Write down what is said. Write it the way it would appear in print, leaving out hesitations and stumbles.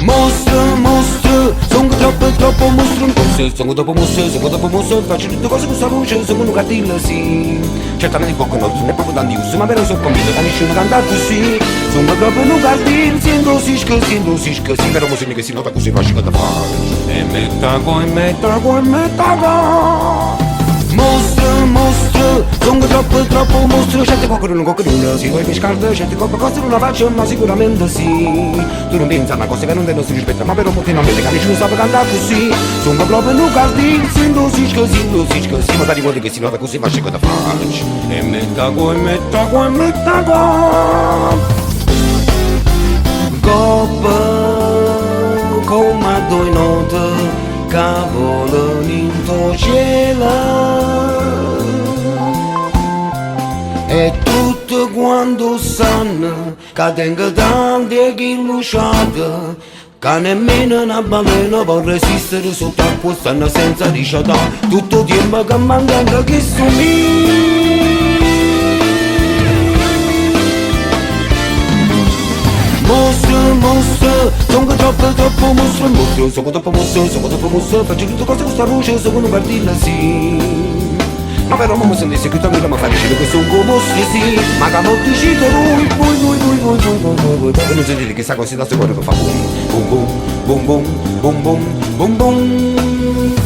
Mostro, mostro, sono troppo mostro in corso. Sono dopo mostro, faccio tutte cose con sta voce, sono un cattivo sì. Certamente poco non è proprio tanto, ma però sono convinto che nessuno canta così. Sono proprio un cattivo, sento sì, però mo segno che si nota così facile da fare. E mettago. Mostro, mostro, sono troppo mostro. Certe cose non si vuoi pescare, certe cose non la faccio, ma sicuramente sì. Tu non pensi a una cosa che non te non si rispetta, ma però continuamente che nessuno sa cantare così. Sono proprio un cattivo, sento sì, ma dai vuoi che si nota così facile da faccio. E mettago. Coppa come due note che volano in tuo cielo. E tutto quanto sanno che tengo tante illusiate, che nemmeno una balena può resistere sott'acqua, stanno senza ricciata. Tutto tempo che manca che sono. Mostro, sono troppo mostro, sono troppo mostro, faccio tutte cose con sta voce, sono un partito sì. Ma però non mi sento segreto a me, ma fa dicere che sono come mostri sì. Ma che non decide voi, e non sentite che sta cosa da sicuro che fa boom, boom, boom, boom, boom, boom, boom, boom, boom.